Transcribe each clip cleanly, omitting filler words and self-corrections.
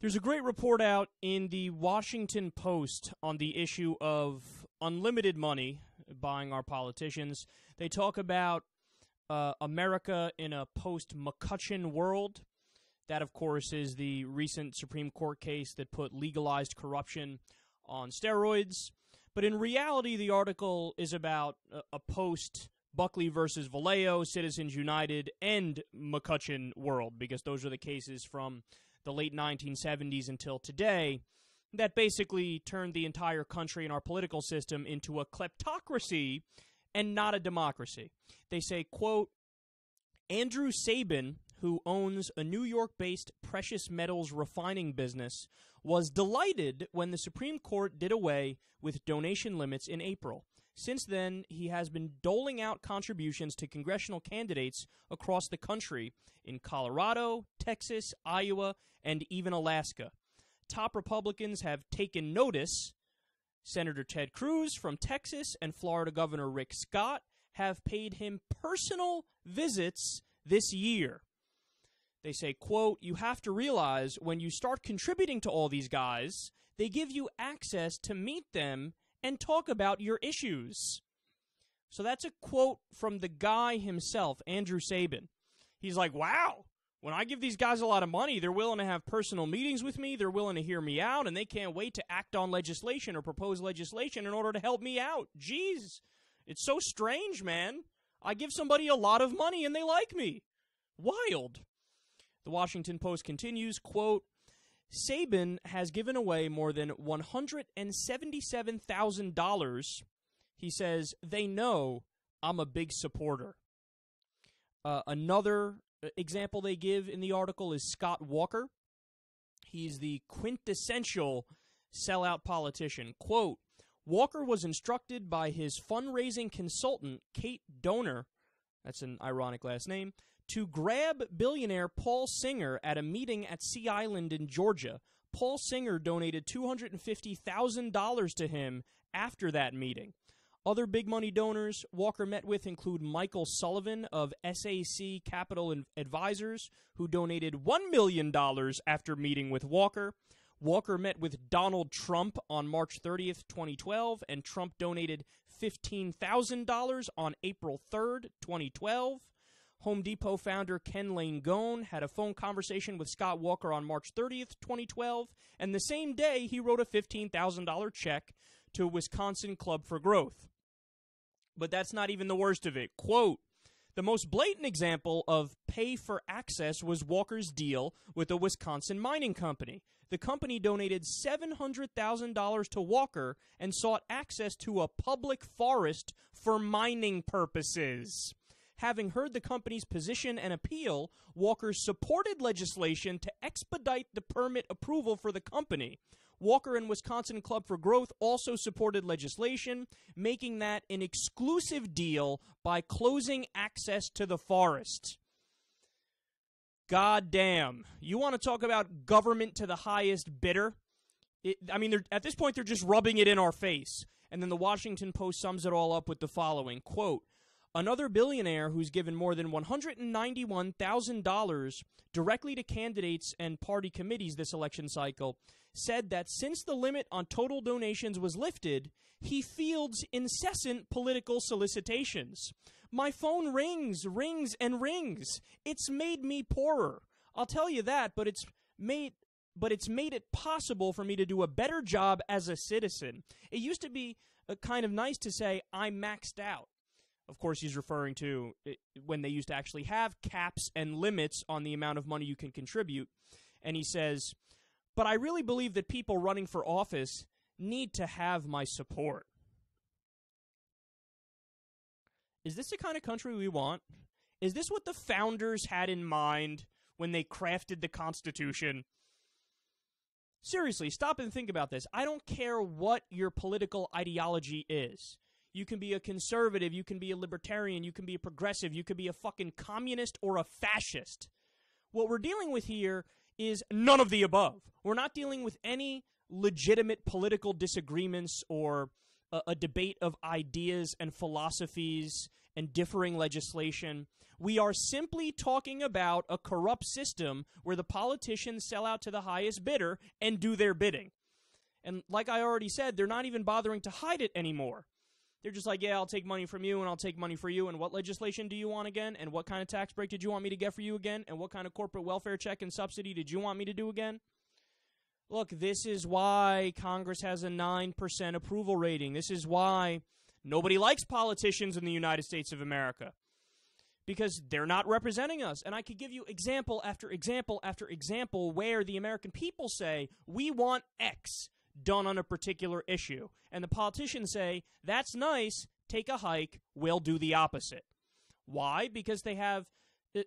There's a great report out in the Washington Post on the issue of unlimited money buying our politicians. They talk about America in a post-McCutcheon world. That, of course, is the recent Supreme Court case that put legalized corruption on steroids. But in reality, the article is about a post-Buckley versus Vallejo, Citizens United, and McCutcheon world, because those are the cases from the late 1970s until today that basically turned the entire country and our political system into a kleptocracy and not a democracy. They say, quote, Andrew Sabin, who owns a New York-based precious metals refining business, was delighted when the Supreme Court did away with donation limits in April. Since then, he has been doling out contributions to congressional candidates across the country in Colorado, Texas, Iowa, and even Alaska. Top Republicans have taken notice. Senator Ted Cruz from Texas and Florida Governor Rick Scott have paid him personal visits this year. They say, quote, you have to realize when you start contributing to all these guys, they give you access to meet them and talk about your issues. So that's a quote from the guy himself, Andrew Sabin. He's like, wow, when I give these guys a lot of money, they're willing to have personal meetings with me, they're willing to hear me out, and they can't wait to act on legislation or propose legislation in order to help me out. Jeez, it's so strange, man. I give somebody a lot of money and they like me. Wild. The Washington Post continues, quote, Sabin has given away more than $177,000. He says, they know I'm a big supporter. Another example they give in the article is Scott Walker. He's the quintessential sellout politician. Quote, Walker was instructed by his fundraising consultant, Kate Donor, that's an ironic last name, to grab billionaire Paul Singer at a meeting at Sea Island in Georgia. Paul Singer donated $250,000 to him after that meeting. Other big money donors Walker met with include Michael Sullivan of SAC Capital Advisors, who donated $1 million after meeting with Walker. Walker met with Donald Trump on March 30th, 2012, and Trump donated $15,000 on April 3rd, 2012. Home Depot founder Ken Langone had a phone conversation with Scott Walker on March 30th, 2012, and the same day he wrote a $15,000 check to Wisconsin Club for Growth. But that's not even the worst of it. Quote, the most blatant example of pay for access was Walker's deal with a Wisconsin mining company. The company donated $700,000 to Walker and sought access to a public forest for mining purposes. Having heard the company's position and appeal, Walker supported legislation to expedite the permit approval for the company. Walker and Wisconsin Club for Growth also supported legislation, making that an exclusive deal by closing access to the forest. God damn. You want to talk about government to the highest bidder? At this point, they're just rubbing it in our face. And then the Washington Post sums it all up with the following, quote, another billionaire who's given more than $191,000 directly to candidates and party committees this election cycle said that since the limit on total donations was lifted, he fields incessant political solicitations. My phone rings, and rings. It's made me poorer. I'll tell you that, but it's made it possible for me to do a better job as a citizen. It used to be kind of nice to say, I'm maxed out. Of course, he's referring to when they used to actually have caps and limits on the amount of money you can contribute. And he says, but I really believe that people running for office need to have my support. Is this the kind of country we want? Is this what the founders had in mind when they crafted the Constitution? Seriously, stop and think about this. I don't care what your political ideology is. You can be a conservative, you can be a libertarian, you can be a progressive, you could be a fucking communist or a fascist. What we're dealing with here is none of the above. We're not dealing with any legitimate political disagreements or a debate of ideas and philosophies and differing legislation. We are simply talking about a corrupt system where the politicians sell out to the highest bidder and do their bidding. And like I already said, they're not even bothering to hide it anymore. They're just like, yeah, I'll take money from you and I'll take money for you. And what legislation do you want again? And what kind of tax break did you want me to get for you again? And what kind of corporate welfare check and subsidy did you want me to do again? Look, this is why Congress has a 9% approval rating. This is why nobody likes politicians in the United States of America. Because they're not representing us. And I could give you example after example after example where the American people say, we want X done on a particular issue. And the politicians say, that's nice, take a hike, we'll do the opposite. Why? Because they have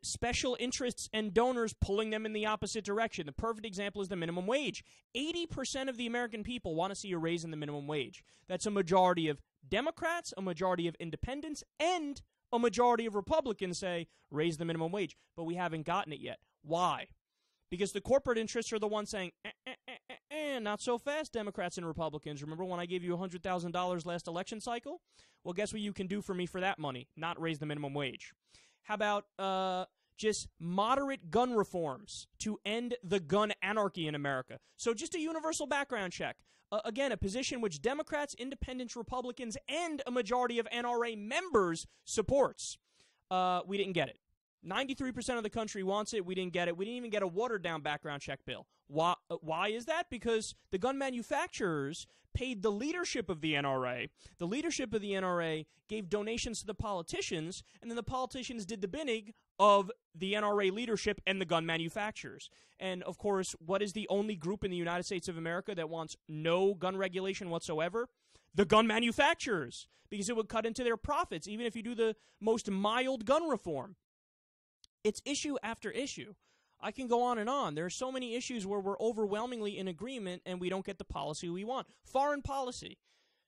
special interests and donors pulling them in the opposite direction. The perfect example is the minimum wage. 80% of the American people want to see a raise in the minimum wage. That's a majority of Democrats, a majority of independents, and a majority of Republicans say, raise the minimum wage. But we haven't gotten it yet. Why? Because the corporate interests are the ones saying, not so fast, Democrats and Republicans. Remember when I gave you $100,000 last election cycle? Well, guess what you can do for me for that money? Not raise the minimum wage. How about just moderate gun reforms to end the gun anarchy in America? So just a universal background check. Again, a position which Democrats, Independents, Republicans, and a majority of NRA members supports. We didn't get it. 93% of the country wants it. We didn't get it. We didn't even get a watered-down background check bill. Why is that? Because the gun manufacturers paid the leadership of the NRA. The leadership of the NRA gave donations to the politicians, and then the politicians did the bidding of the NRA leadership and the gun manufacturers. And, of course, what is the only group in the United States of America that wants no gun regulation whatsoever? The gun manufacturers, because it would cut into their profits, even if you do the most mild gun reform. It's issue after issue. I can go on and on. There are so many issues where we're overwhelmingly in agreement and we don't get the policy we want. Foreign policy.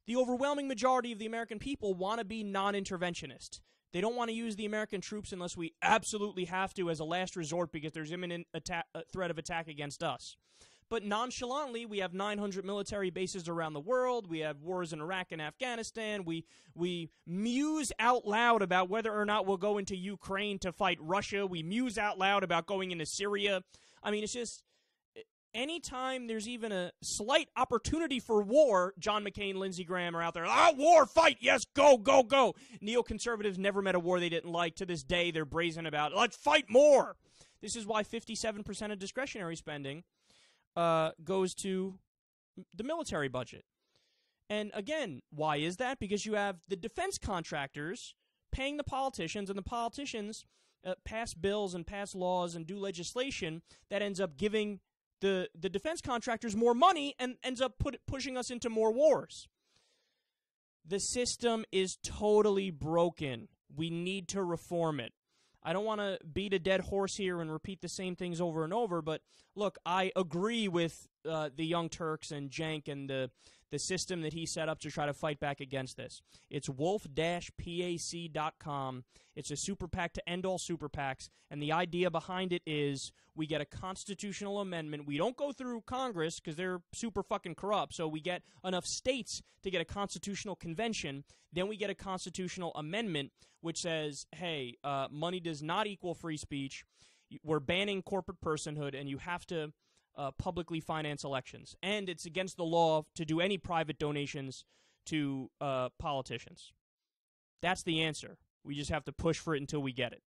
The overwhelming majority of the American people want to be non-interventionist. They don't want to use the American troops unless we absolutely have to as a last resort because there's imminent threat of attack against us. But nonchalantly, we have 900 military bases around the world. We have wars in Iraq and Afghanistan. We muse out loud about whether or not we'll go into Ukraine to fight Russia. We muse out loud about going into Syria. I mean, it's just anytime there's even a slight opportunity for war, John McCain, Lindsey Graham are out there. War, fight, yes, go, go, go. Neoconservatives never met a war they didn't like. To this day, they're brazen about, let's fight more. This is why 57% of discretionary spending goes to the military budget. And again, why is that? Because you have the defense contractors paying the politicians, and the politicians pass bills and pass laws and do legislation that ends up giving the defense contractors more money and ends up pushing us into more wars. The system is totally broken. We need to reform it. I don't want to beat a dead horse here and repeat the same things over and over, but look, I agree with the Young Turks and Cenk and the system that he set up to try to fight back against this. It's wolf-pac.com. It's a super PAC to end all super PACs, and the idea behind it is we get a constitutional amendment. We don't go through Congress because they're super fucking corrupt, so we get enough states to get a constitutional convention. Then we get a constitutional amendment which says, hey, money does not equal free speech. We're banning corporate personhood, and you have to publicly finance elections. And it's against the law to do any private donations to politicians. That's the answer. We just have to push for it until we get it.